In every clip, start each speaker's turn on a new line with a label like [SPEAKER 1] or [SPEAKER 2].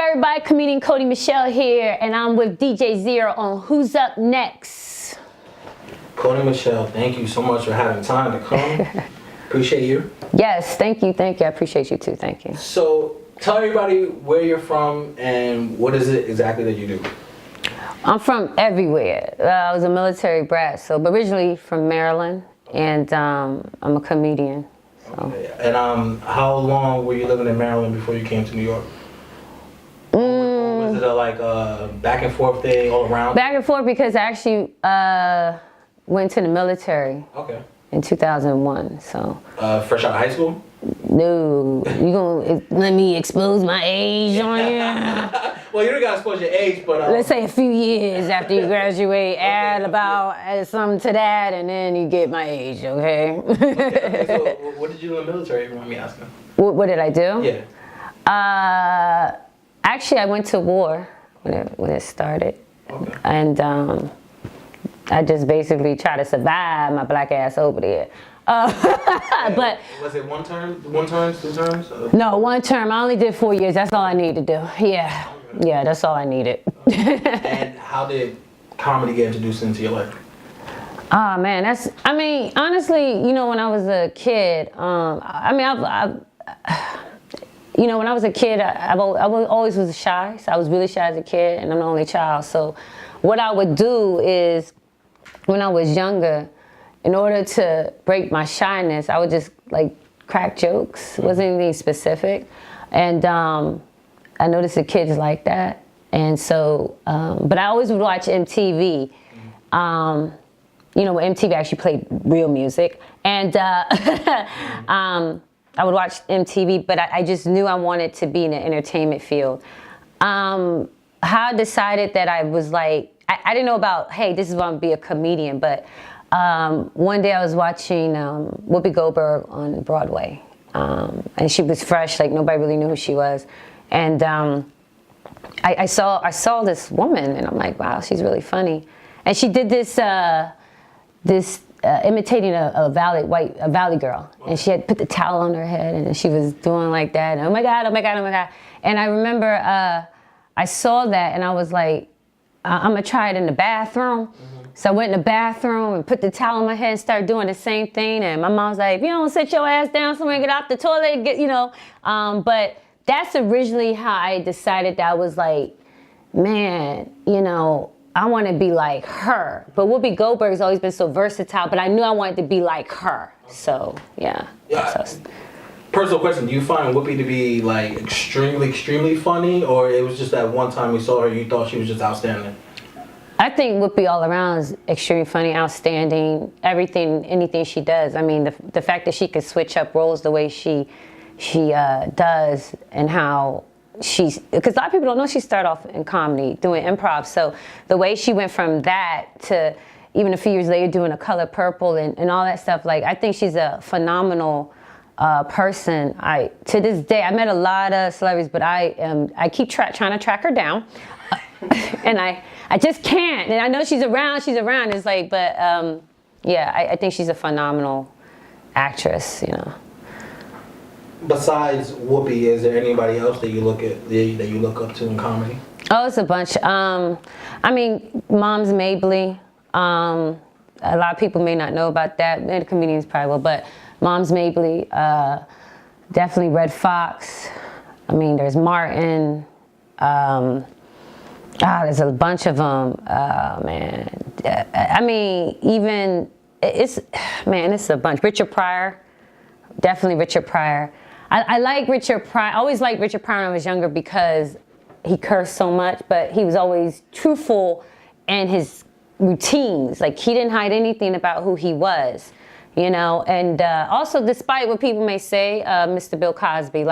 [SPEAKER 1] everybody? Comedienne Kodi Me'chele here, and I'm with DJ Zero on Who's Up Next.
[SPEAKER 2] Kodi Me'chele, thank you so much for having time to come. Appreciate you.
[SPEAKER 1] Yes, thank you. I appreciate you too, thank you.
[SPEAKER 2] So, tell everybody where you're from and what is it exactly that you do?
[SPEAKER 1] I'm from everywhere. I was a military brat, but originally from Maryland, and I'm a comedian. So.
[SPEAKER 2] Okay. And how long were you living in Maryland before you came to New York? Or was it a back and forth thing all around?
[SPEAKER 1] Back and forth because I actually went to the military.
[SPEAKER 2] Okay.
[SPEAKER 1] In 2001, so.
[SPEAKER 2] Fresh out of high school?
[SPEAKER 1] No, you gonna let me expose my age on you?
[SPEAKER 2] Well, you don't gotta expose your age, but
[SPEAKER 1] let's say a few years after you graduate, add something to that, and then you get my age, okay?
[SPEAKER 2] Okay, so what did you do in the military, if you want me asking?
[SPEAKER 1] What did I do?
[SPEAKER 2] Yeah.
[SPEAKER 1] Actually, I went to war when it started,
[SPEAKER 2] okay.
[SPEAKER 1] And I just basically tried to survive my black ass over there. But
[SPEAKER 2] was it one term, 2 terms?
[SPEAKER 1] No, 1 term. I only did 4 years. That's all I needed to do. Yeah, okay. Yeah, that's all I needed.
[SPEAKER 2] And how did comedy get introduced into your life?
[SPEAKER 1] Oh man, honestly, when I was a kid, when I was a kid, I always was shy. So I was really shy as a kid, and I'm the only child. So what I would do is, when I was younger, in order to break my shyness, I would just crack jokes. It wasn't anything specific. And I noticed the kids like that. And so, but I always would watch MTV. When MTV actually played real music. And I would watch MTV, but I just knew I wanted to be in the entertainment field. How I decided that I was I didn't know about, hey, this is why I'm going to be a comedian, but one day I was watching Whoopi Goldberg on Broadway, and she was fresh, nobody really knew who she was, and I saw this woman, and I'm like, wow, she's really funny, and she did this imitating a valley girl, and she had put the towel on her head, and she was doing like that, and oh my god, and I remember I saw that, and I was like, I'm gonna try it in the bathroom. So I went in the bathroom and put the towel on my head and started doing the same thing. And my mom's like, if you don't sit your ass down somewhere and get out the toilet, but that's originally how I decided that I was like, man, I want to be like her. But Whoopi Goldberg has always been so versatile, but I knew I wanted to be like her. So, yeah.
[SPEAKER 2] Personal question, do you find Whoopi to be extremely, extremely funny, or it was just that one time you saw her, you thought she was just outstanding?
[SPEAKER 1] I think Whoopi all around is extremely funny, outstanding, anything she does. I mean, the fact that she could switch up roles the way she does, and how because a lot of people don't know she started off in comedy, doing improv. So the way she went from that to even a few years later doing A Color Purple and all that stuff, I think she's a phenomenal person. To this day, I met a lot of celebrities, but I keep trying to track her down, and I just can't. And I know she's around. It's I think she's a phenomenal actress.
[SPEAKER 2] Besides Whoopi, is there anybody else that you look up to in comedy?
[SPEAKER 1] Oh, it's a bunch. Moms Mabley. A lot of people may not know about that. And the comedians probably will, but Moms Mabley, definitely Red Fox. There's Martin. There's a bunch of them. Man. It's a bunch. Richard Pryor, definitely Richard Pryor. I like Richard Pryor. I always liked Richard Pryor when I was younger because he cursed so much, but he was always truthful in his routines. He didn't hide anything about who he was. And also, despite what people may say, Mr. Bill Cosby,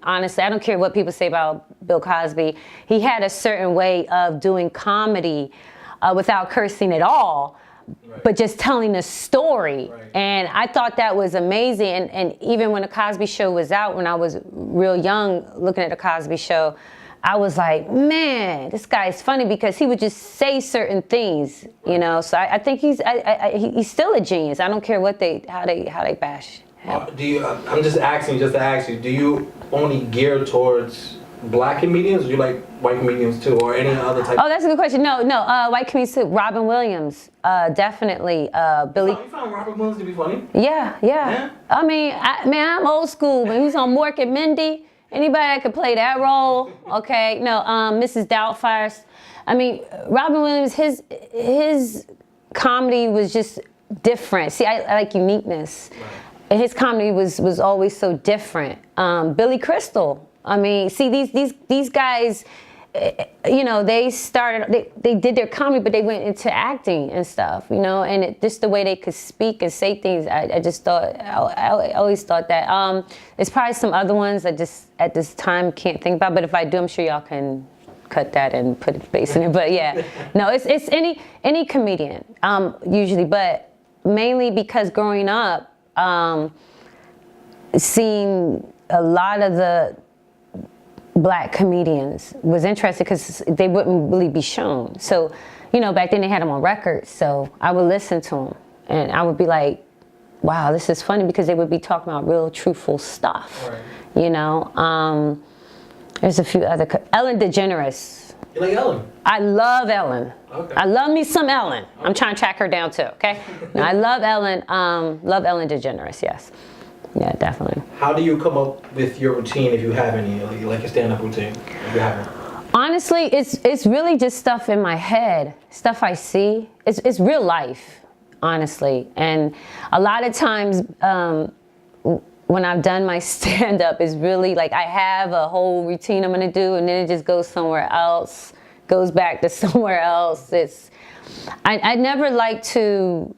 [SPEAKER 1] honestly, I don't care what people say about Bill Cosby. He had a certain way of doing comedy without cursing at all, right, but just telling a story. Right. And I thought that was amazing. And even when The Cosby Show was out, when I was real young looking at The Cosby Show, I was like, man, this guy's funny because he would just say certain things, So I think he's still a genius. I don't care how they bash him.
[SPEAKER 2] I'm just asking, do you only gear towards black comedians, or you like white comedians too, or any other type?
[SPEAKER 1] Oh, that's a good question. No, white comedians too. Robin Williams, definitely. Billy.
[SPEAKER 2] You found Robin Williams to be funny?
[SPEAKER 1] Yeah. I mean, I'm old school. When he's on Mork and Mindy, anybody that could play that role, okay? No, Mrs. Doubtfire. I mean, Robin Williams, his comedy was just different. See, I like uniqueness. Right. And his comedy was always so different. Billy Crystal. I mean, see, these guys, you know, they did their comedy, but they went into acting and stuff, you know, and just the way they could speak and say things, I just thought, I always thought that. There's probably some other ones I just, at this time, can't think about, but if I do, I'm sure y'all can cut that and put a face in it. But yeah, no, it's any comedian, usually, but mainly because growing up, seeing a lot of the black comedians was interesting because they wouldn't really be shown. So, you know, back then they had them on records, so I would listen to them and I would be like, wow, this is funny, because they would be talking about real truthful stuff. Right. You know, there's a few other, Ellen DeGeneres.
[SPEAKER 2] You like Ellen?
[SPEAKER 1] I love Ellen. Okay. I love me some Ellen. Okay. I'm trying to track her down too, okay? No, I love Ellen DeGeneres, yes. Yeah, definitely.
[SPEAKER 2] How do you come up with your routine, if you have any, like your stand-up routine, if you have it?
[SPEAKER 1] Honestly, it's really just stuff in my head, stuff I see. It's real life, honestly. And a lot of times when I've done my stand-up, it's really like I have a whole routine I'm gonna do, and then it just goes somewhere else, goes back to somewhere else. I never like to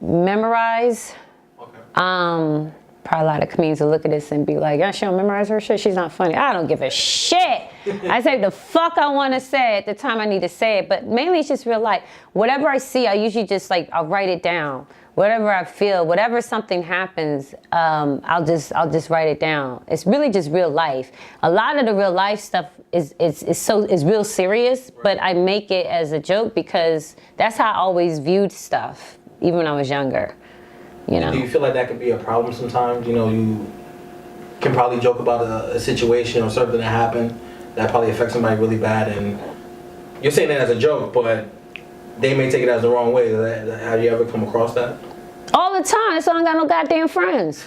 [SPEAKER 1] memorize. Okay. Probably a lot of comedians will look at this and be like, oh, she don't memorize her shit, she's not funny. I don't give a shit. I say the fuck I want to say at the time I need to say it, but mainly it's just real life. Whatever I see, I usually just I'll write it down. Whatever I feel, whatever something happens, I'll just write it down. It's really just real life. A lot of the real life stuff is real serious, but I make it as a joke because that's how I always viewed stuff, even when I was younger. You know.
[SPEAKER 2] Do you feel like that could be a problem sometimes? You know, you can probably joke about a situation or something that happened that probably affects somebody really bad, and you're saying that as a joke, but they may take it as the wrong way. Have you ever come across that?
[SPEAKER 1] All the time. So I don't got no goddamn friends.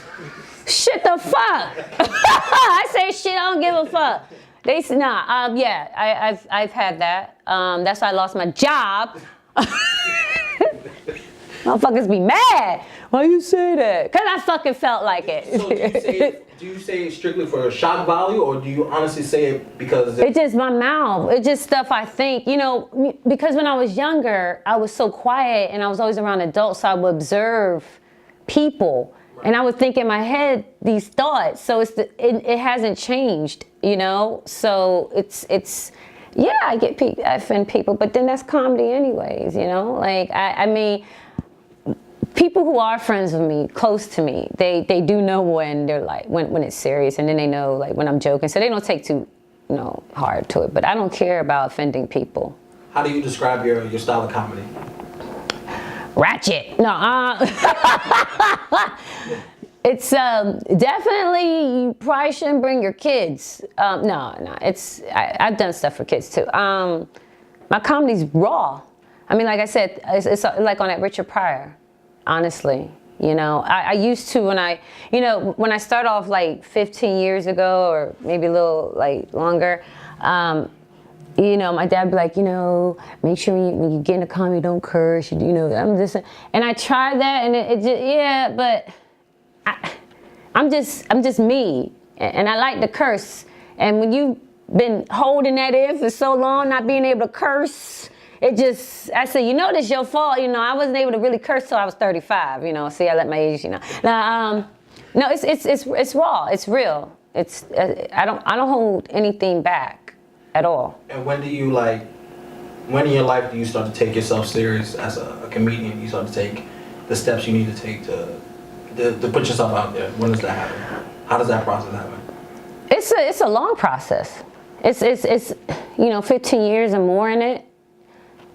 [SPEAKER 1] Shit the fuck. I say shit, I don't give a fuck. They say, nah, yeah, I've had that. That's why I lost my job. Motherfuckers be mad. Why you say that? Because I fucking felt like it.
[SPEAKER 2] So do you say it strictly for shock value, or do you honestly say it because...
[SPEAKER 1] It's just my mouth. It's just stuff I think. You know, because when I was younger, I was so quiet and I was always around adults, so I would observe people. Right. And I would think in my head these thoughts. So it hasn't changed, you know? So it's yeah, I offend people, but then that's comedy anyways, you know? Like, I mean... People who are friends with me, close to me, they do know when they're like, when it's serious, and then they know like when I'm joking, so they don't take too, you know, hard to it. But I don't care about offending people.
[SPEAKER 2] How do you describe your style of comedy?
[SPEAKER 1] Ratchet. No, it's definitely, you probably shouldn't bring your kids. No, I've done stuff for kids too. My comedy's raw. I mean, like I said, it's like on that Richard Pryor. Honestly, you know, I used to when I start off like 15 years ago, or maybe a little like longer, you know, my dad would be like, you know, make sure when you get in a comedy, don't curse, you know, I'm just, and I tried that, and it just, yeah, but I'm just me, and I like to curse, and when you've been holding that in for so long, not being able to curse, I said, you know, this your fault. You know, I wasn't able to really curse till I was 35. You know, see, I let my age. You know, now, no, it's raw. It's real. I don't hold anything back at all.
[SPEAKER 2] And when in your life do you start to take yourself serious as a comedian? You start to take the steps you need to take to put yourself out there. When does that happen? How does that process happen?
[SPEAKER 1] It's a long process. It's you know, 15 years or more in it.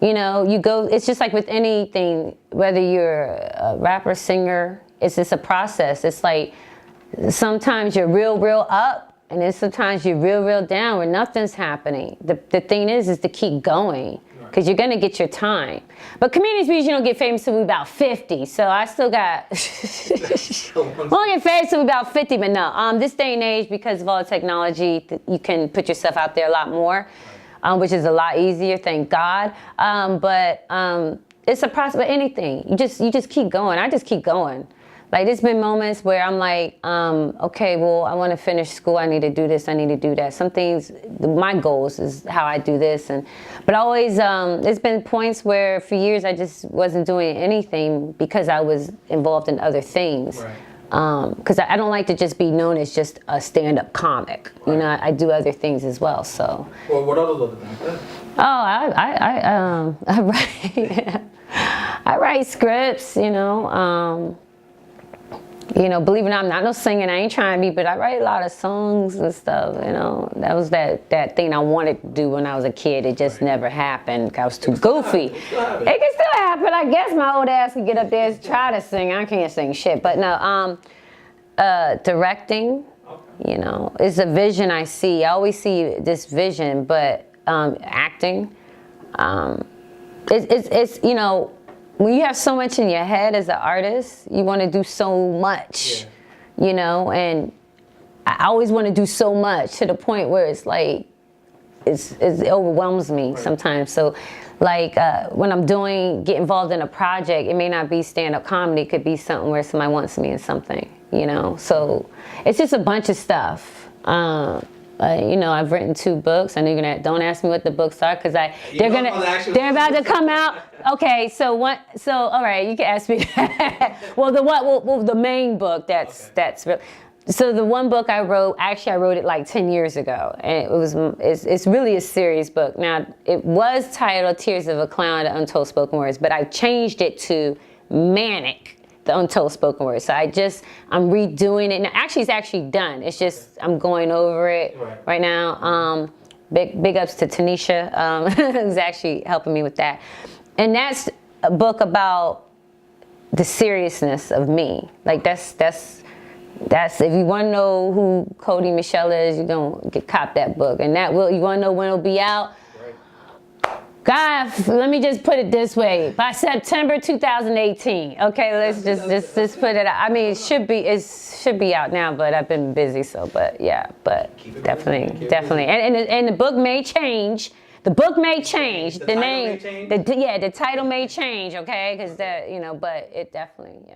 [SPEAKER 1] You know, it's just like with anything, whether you're a rapper, singer, it's just a process. It's like sometimes you're real up, And then sometimes you're real down where nothing's happening. The thing is to keep going, because you're going to get your time. But comedians usually don't get famous till we're about 50. So I still got, won't get famous till we're about 50, but no. This day and age, because of all the technology, you can put yourself out there a lot more, which is a lot easier, thank God. But it's a process, but anything. You just keep going. I just keep going. Like, there's been moments where I'm like, okay, well, I want to finish school. I need to do this. I need to do that. Some things, my goals is how I do this. But always, there's been points where for years I just wasn't doing anything because I was involved in other things. Because I don't like to just be known as just a stand-up comic. You know, I do other things as well. So.
[SPEAKER 2] Well, what other things?
[SPEAKER 1] Oh, I write. I write scripts. Believe it or not, I'm not no singing. I ain't trying to be, but I write a lot of songs and stuff. That was that thing I wanted to do when I was a kid. It just never happened. I was too goofy. It can still happen. I guess my old ass can get up there and try to sing. I can't sing shit. But no, directing, is a vision I see. I always see this vision, but acting, it's when you have so much in your head as an artist, you want to do so much, and I always want to do so much to the point where it's like, it overwhelms me sometimes. So like when I'm get involved in a project, it may not be stand-up comedy, it could be something where somebody wants me in something, so it's just a bunch of stuff. I've written 2 books. I know you're gonna, don't ask me what the books are, because they're about to come out. Okay, so all right, you can ask me. Well, the main book that's real. So the one book I wrote, actually I wrote it like 10 years ago, and it's really a serious book. Now, it was titled Tears of a Clown, The Untold Spoken Words, but I changed it to Manic, The Untold Spoken Words. So I'm redoing it. Now, actually, it's actually done. It's just, I'm going over it right now. Big ups to Tanisha, who's actually helping me with that. And that's a book about the seriousness of me. Like, that's if you want to know who Kodi Me'chele is, you're going to cop that book. And you want to know when it'll be out? God, let me just put it this way: by September 2018. Okay, let's just put it out. I mean, it should be out now, but I've been busy, but definitely. And the book may change. The book may change. The name, the title may change. Okay, because but it definitely,